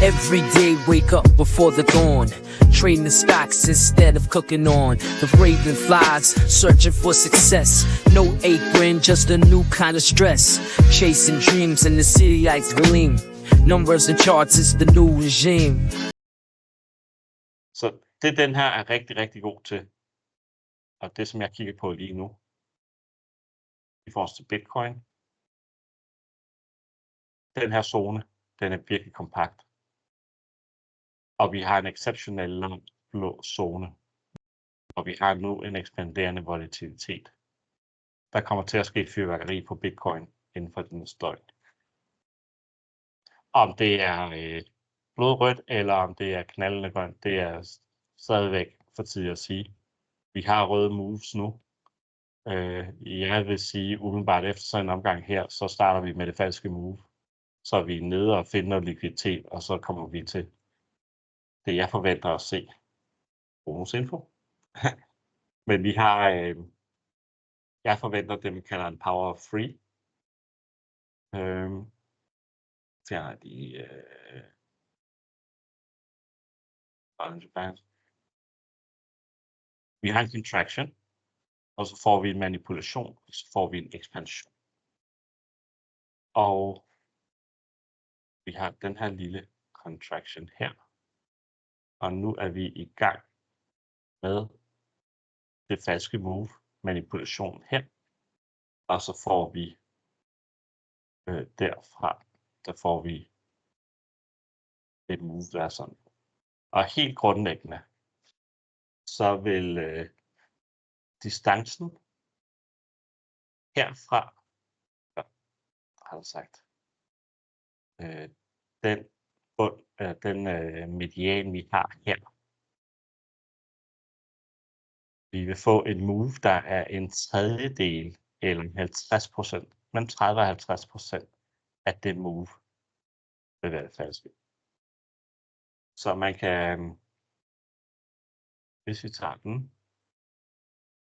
Every day wake up before the dawn, trading the stocks instead of cooking on. The raven flies, searching for success. No apron, just a new kind of stress. Chasing dreams in the city lights gleam. Numbers and charts is the new regime. Så det den her er rigtig, rigtig god til, og det som jeg kigger på lige nu, i forhold til Bitcoin. Den her zone, den er virkelig kompakt. Og vi har en exceptionel lang blå zone. Og vi har nu en ekspanderende volatilitet. Der kommer til at ske fyrværkeri på Bitcoin inden for den næste døgn. Om det er blodrødt, eller om det er knaldende grønt, det er stadigvæk for tidligt at sige. Vi har røde moves nu. Jeg vil sige, umiddelbart efter sådan en omgang her, så starter vi med det falske move. Så er vi nede og finder likviditet, og så kommer vi til det, jeg forventer at se. Bonusinfo. Men vi har, jeg forventer det, man kalder en power of free. Fjerner de vi har en contraction, og så får vi en manipulation, og så får vi en ekspansion. Og vi har den her lille contraction her. Og nu er vi i gang med det falske move, manipulation her. Og så får vi derfra, der får vi et move, der er sådan. Og helt grundlæggende, så vil distancen herfra, har jeg sagt, den median, vi har her. Vi vil få et move, der er en tredjedel eller 50%, mellem 30 og 50% af det move vil være det falske. Så man kan, hvis vi tager den,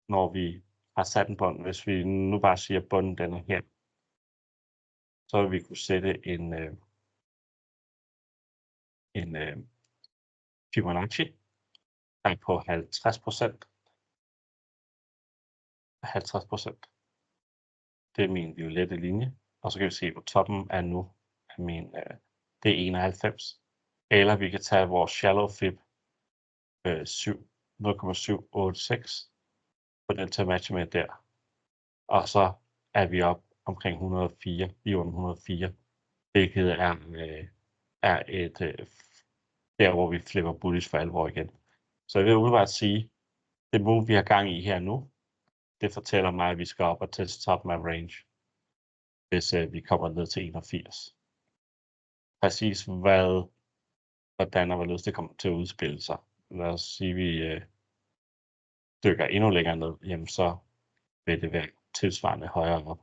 når vi har sat en bund, hvis vi nu bare siger, at bunden den er her, så vil vi kunne sætte en Fibonacci, der er på 50%. 50%. Det er min violette linje, og så kan vi se, hvor toppen er nu. Det er 91. Eller vi kan tage vores shallow fib 0,786 på den til at matche med der. Og så er vi op omkring 104, lige under 104, hvilket er et der, hvor vi flipper bullish for alvor igen. Så jeg vil umiddelbart sige, det move, vi har gang i her nu, det fortæller mig, at vi skal op og teste toppen af range, hvis vi kommer ned til 81. Præcis hvordan og hvorledes det kommer til at udspille sig. Lad os sige, at vi dykker endnu længere ned, jamen så vil det være tilsvarende højere op.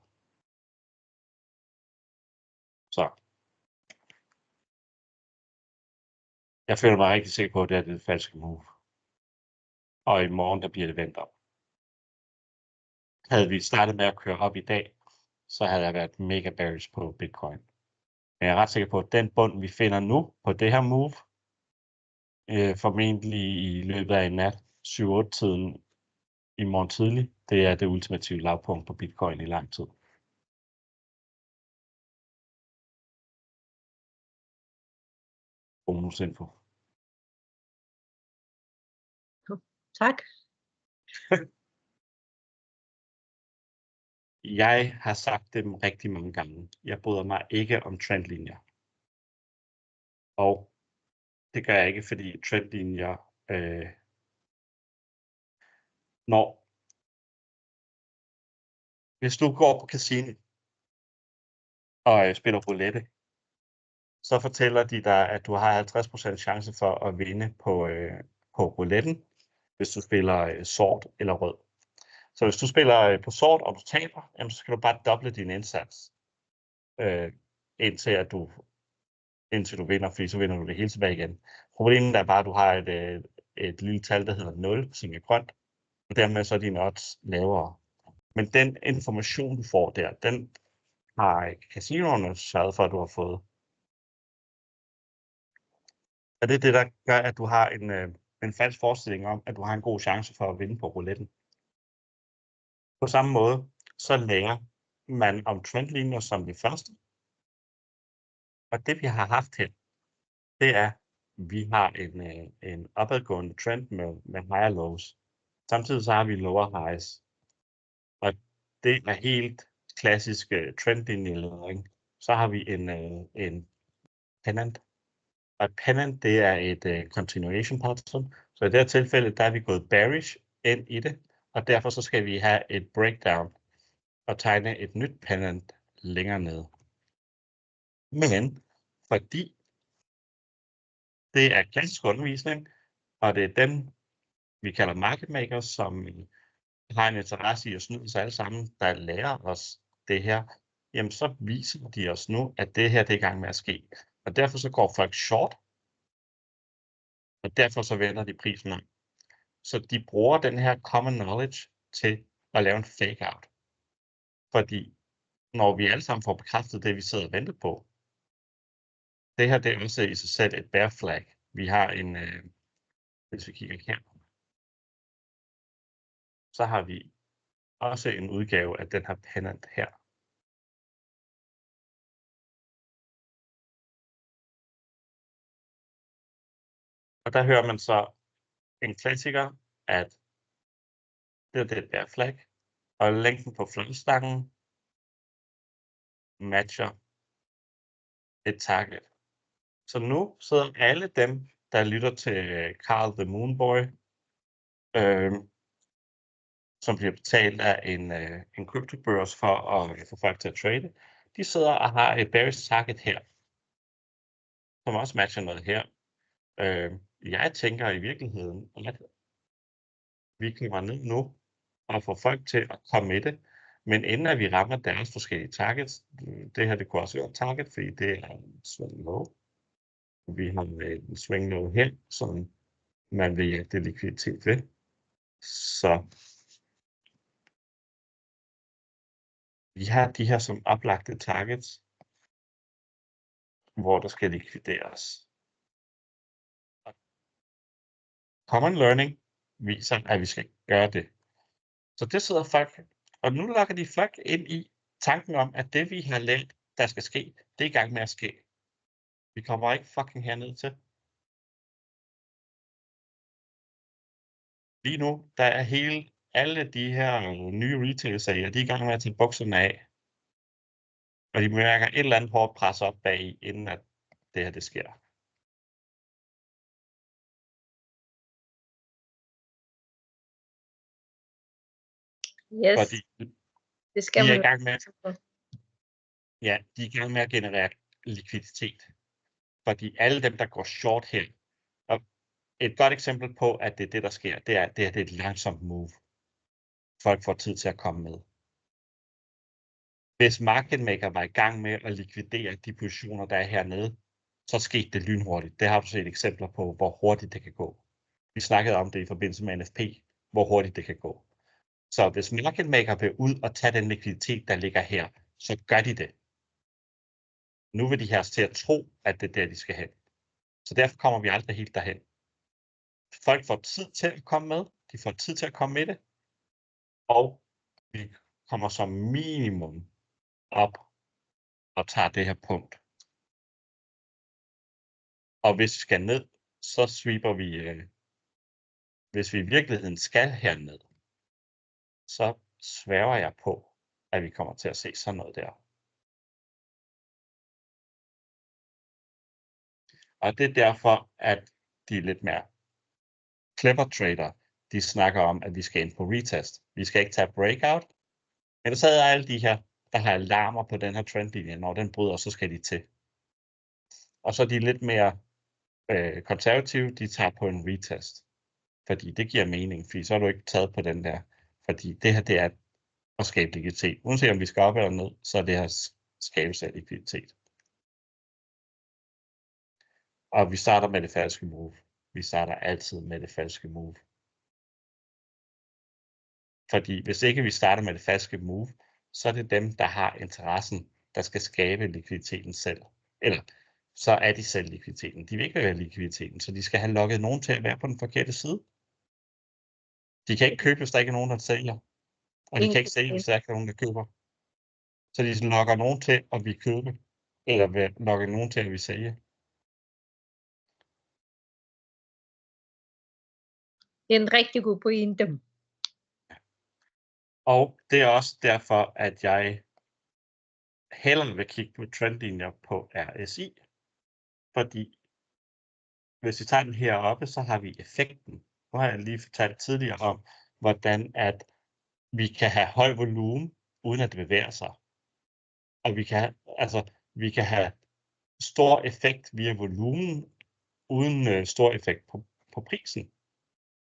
Så. Jeg føler mig rigtig sikker på, at det er det falske move. Og i morgen, der bliver det vendt op. Havde vi startet med at køre op i dag, så havde der været mega bearish på Bitcoin. Men jeg er ret sikker på, at den bund, vi finder nu på det her move, formentlig i løbet af en nat, 7-8-tiden i morgen tidlig, det er det ultimative lavpunkt på Bitcoin i lang tid. Bonusinfo. Tak. Jeg har sagt dem rigtig mange gange. Jeg bryder mig ikke om trendlinjer. Og det gør jeg ikke, fordi trendlinjer, hvis du går på casino og spiller roulette, så fortæller de dig, at du har 50% chance for at vinde på rouletten, hvis du spiller sort eller rød. Så hvis du spiller på sort, og du taber, jamen, så skal du bare doble din indsats, indtil du vinder, fordi så vinder du det hele tilbage igen. Problemet er bare, at du har et lille tal, der hedder 0, som er grønt, og dermed så er dine odds lavere. Men den information, du får der, den har casinoerne sørget for, at du har fået. Og det er det, der gør, at du har en falsk forestilling om, at du har en god chance for at vinde på rouletten. På samme måde, så lærer man om trendlinjer som det første. Og det vi har haft her, det er, vi har en opadgående trend med higher lows. Samtidig så har vi lower highs. Og det er helt klassisk trendlinjeledning. Så har vi en pennant. Og pennant, det er et continuation pattern. Så i det her tilfælde, der er vi gået bearish ind i det. Og derfor så skal vi have et breakdown og tegne et nyt pennant længere nede. Men fordi det er klassisk undervisning, og det er dem, vi kalder market makers, som har en interesse i at snyde os alle sammen, der lærer os det her, jamen så viser de os nu, at det her det er i gang med at ske. Og derfor så går folk short, og derfor så vender de prisen om. Så de bruger den her common knowledge til at lave en fake out. Fordi når vi alle sammen får bekræftet det, vi sidder og venter på, det her det er også i sig selv et bear flag. Vi har hvis vi kigger her, så har vi også en udgave af den her pennant her. Og der hører man så en klassiker, at det er et bear flag, og længden på flagstangen matcher et target. Så nu sidder alle dem, der lytter til Carl the Moonboy, som bliver betalt af en kryptobørs for at få folk til at trade, de sidder og har et bearish target her, som også matcher noget her. Jeg tænker i virkeligheden, at vi kommer ned nu og får folk til at komme i det, men inden at vi rammer deres forskellige targets, det her det kunne også være et target, fordi det er en swing low. Vi har en swing low her, som man vil jagte likviditet ved. Så vi har de her som oplagte targets, hvor der skal likvideres. Common learning viser, at vi skal gøre det. Så det sidder folk, og nu lokker de folk ind i tanken om, at det vi har lært, der skal ske, det er i gang med at ske. Vi kommer ikke fucking herned til. Lige nu, der er alle de her nye retail-sager, de er i gang med at tage bukserne af. Og de mærker et eller andet hårdt pres op bag, inden at det her det sker. Yes, Fordi det skal de er man i gang med, jo. ja, de er i gang med at generere likviditet. Fordi alle dem, der går short her, og et godt eksempel på, at det er det, der sker, det er et langsomt move. Folk får tid til at komme med. Hvis market maker var i gang med at likvidere de positioner, der er hernede, så skete det lynhurtigt. Det har du set eksempler på, hvor hurtigt det kan gå. Vi snakkede om det i forbindelse med NFP, hvor hurtigt det kan gå. Så hvis market maker vil ud og tage den likviditet, der ligger her, så gør de det. Nu vil de have os til at tro, at det er der, de skal hen. Så derfor kommer vi aldrig helt derhen. Folk får tid til at komme med. De får tid til at komme med det. Og vi kommer som minimum op og tager det her punkt. Og hvis vi skal ned, så sweeper vi, hvis vi i virkeligheden skal herned, så sværger jeg på, at vi kommer til at se sådan noget der. Og det er derfor, at de lidt mere clever trader, de snakker om, at vi skal ind på retest. Vi skal ikke tage breakout, men så er alle de her, der har alarmer på den her trendlinje, når den bryder, så skal de til. Og så er de lidt mere konservative, de tager på en retest. Fordi det giver mening, fordi så er du ikke taget på den der. Fordi det her, det er at skabe likviditet. Uanset om vi skal op eller ned, så er det her skabelse af likviditet. Og vi starter med det falske move. Vi starter altid med det falske move. Fordi hvis ikke vi starter med det falske move, så er det dem, der har interessen, der skal skabe likviditeten selv. Eller så er de selv likviditeten. De vil ikke være likviditeten, så de skal have lukket nogen til at være på den forkerte side. De kan ikke købe, hvis der ikke er nogen, der sælger. Og de kan ikke sælge, hvis der ikke er nogen, der køber. Så de lokker nogen til at vi købe, eller lokker nogen til at vi sælge. Det er en rigtig god pointe. Og det er også derfor, at jeg hellere vil kigge på trendlinjer på RSI. Fordi hvis vi tager den her oppe, så har vi effekten. Nu har jeg lige fortalt tidligere om, hvordan at vi kan have høj volumen, uden at det bevæger sig. Og vi kan have stor effekt via volumen, uden stor effekt på prisen.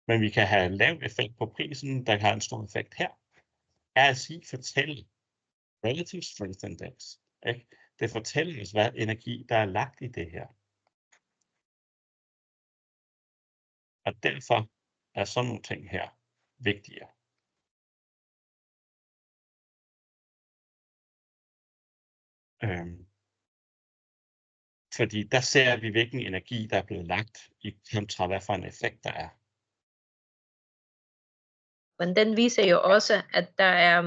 Men vi kan have lav effekt på prisen, der har en stor effekt her. RSI fortæller Relative Strength Index. Ikke? Det fortæller os, hvad energi, der er lagt i det her. Og derfor er sådan nogle ting her vigtigere. Fordi der ser vi, hvilken energi, der er blevet lagt i kontra, hvad for en effekt der er. Men den viser jo også, at der er,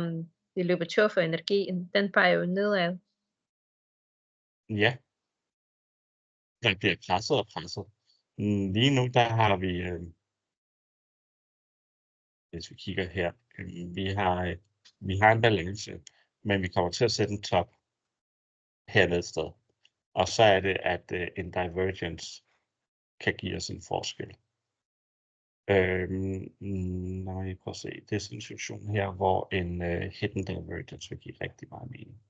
vi løber tør for energien. Den peger jo nedad. Ja. Der bliver presset og presset. Lige nu, der har vi, hvis vi kigger her, vi har en balance, men vi kommer til at sætte en top hernede et sted. Og så er det, at en divergence kan give os en forskel. Når I prøver at se, det er sådan en situation her, hvor en hidden divergence vil give rigtig meget mening.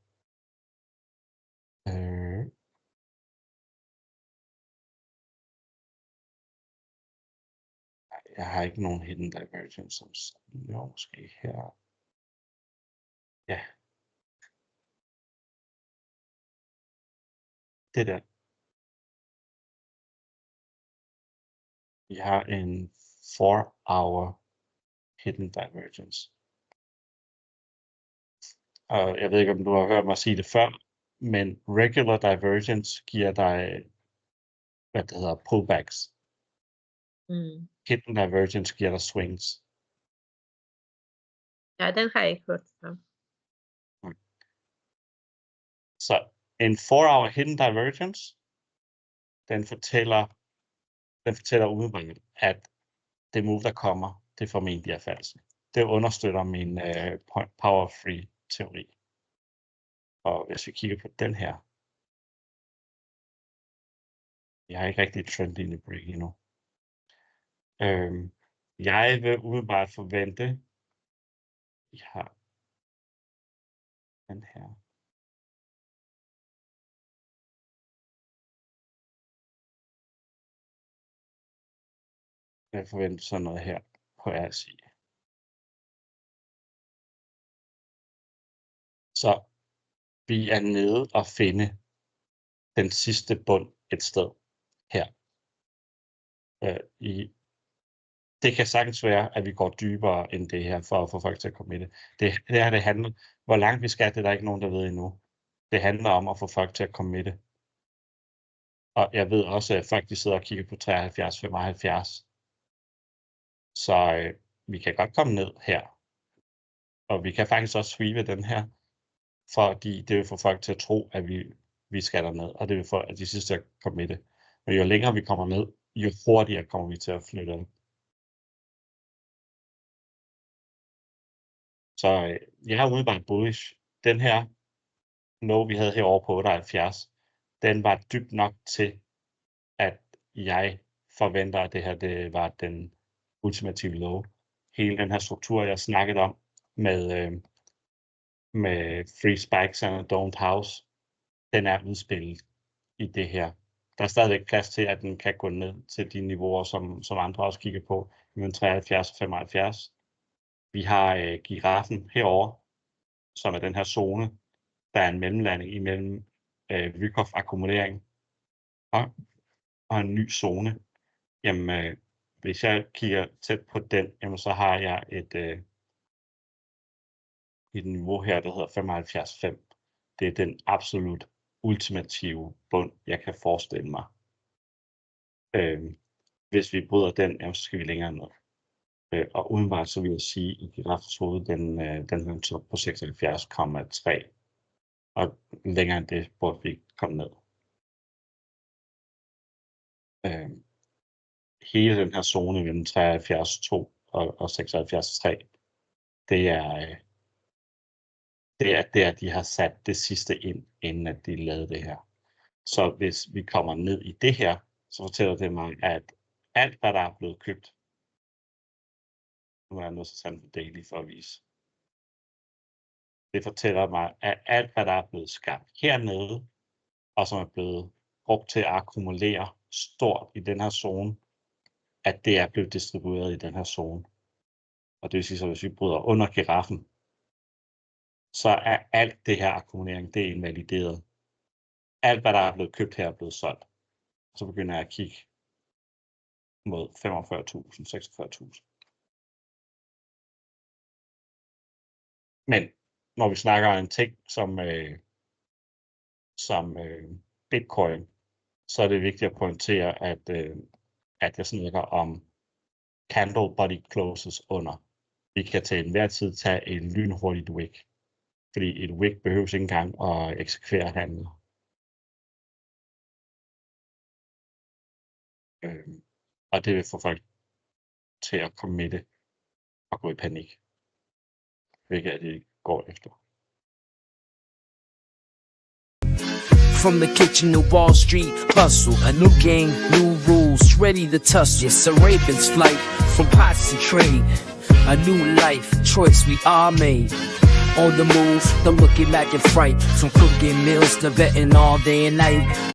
Jeg har ikke nogen hidden divergence, som jo måske her. Ja. Det der. Vi har en 4-hour hidden divergence. Og jeg ved ikke, om du har hørt mig sige det før, men regular divergence giver dig, hvad det hedder, pullbacks. Hidden divergence giver dig swings. Ja, den har jeg ikke hørt før. Så en 4-hour hidden divergence, den fortæller umiddelbart, at det move, der kommer, det formentlig er falsk. Det understøtter min power free teori. Og hvis vi kigger på den her, jeg har ikke rigtig et trendlinje break endnu. Jeg vil umiddelbart forvente, vi har den her. Jeg forventer sådan noget her på RSI. Så vi er nede og finde den sidste bund et sted her. Det kan sagtens være, at vi går dybere end det her, for at få folk til at komme med det. Det handler, hvor langt vi skal, det er der ikke nogen, der ved endnu. Det handler om at få folk til at komme med det. Og jeg ved også, at folk de sidder og kigger på 73-75. Så vi kan godt komme ned her. Og vi kan faktisk også sweepe den her, fordi det vil få folk til at tro, at vi skal derned, og det vil få at de sidste at komme med det. Men jo længere vi kommer ned, jo hurtigere kommer vi til at flytte op. Så jeg har umiddelbart bullish. Den her low, vi havde herovre på 78, den var dybt nok til, at jeg forventer, at det her det var den ultimative low. Hele den her struktur, jeg snakkede om med free spikes and don't house, den er udspillet i det her. Der er stadigvæk plads til, at den kan gå ned til de niveauer, som andre også kigger på, mellem 73 og 75. Vi har giraffen herover, som er den her zone. Der er en mellemlanding imellem Wyckoff akkumulering og en ny zone. Jamen, hvis jeg kigger tæt på den, jamen, så har jeg et niveau her, der hedder 75,5. Det er den absolut ultimative bund, jeg kan forestille mig. Hvis vi bryder den, jamen, så skal vi længere ned. Og udenbart så vil jeg sige, at giraffens hoved, den har en top på 76,3. Og længere end det burde vi komme ned. Hele den her zone mellem 73,2 og 76,3, det er der, de har sat det sidste ind, inden at de lavede det her. Så hvis vi kommer ned i det her, så fortæller det mig, at alt, hvad der er blevet købt, nu er jeg nødt til at sende det lige for at vise. Det fortæller mig, at alt, hvad der er blevet skabt hernede, og som er blevet brugt til at akkumulere stort i den her zone, at det er blevet distribueret i den her zone. Og det vil sige, at hvis vi bryder under giraffen, så er alt det her akkumulering, det er invalideret. Alt, hvad der er blevet købt her, er blevet solgt. Så begynder jeg at kigge mod 45.000, 46.000. Men når vi snakker om en ting som Bitcoin, så er det vigtigt at pointere, at jeg snakker om candle body closes under. Vi kan til enhver tid tage en lynhurtigt wick, fordi et wick behøves ikke engang at eksekvere handlen. Og det vil få folk til at komme med det og gå i panik, hvilket er det, går efter. From the kitchen to Wall Street, hustle. A new game, new rules, ready to tussle. Yes, a raven's flight from pots to trade. A new life, choice we all made. On the move, don't look at magic fright. From cooking meals to betting all day and night.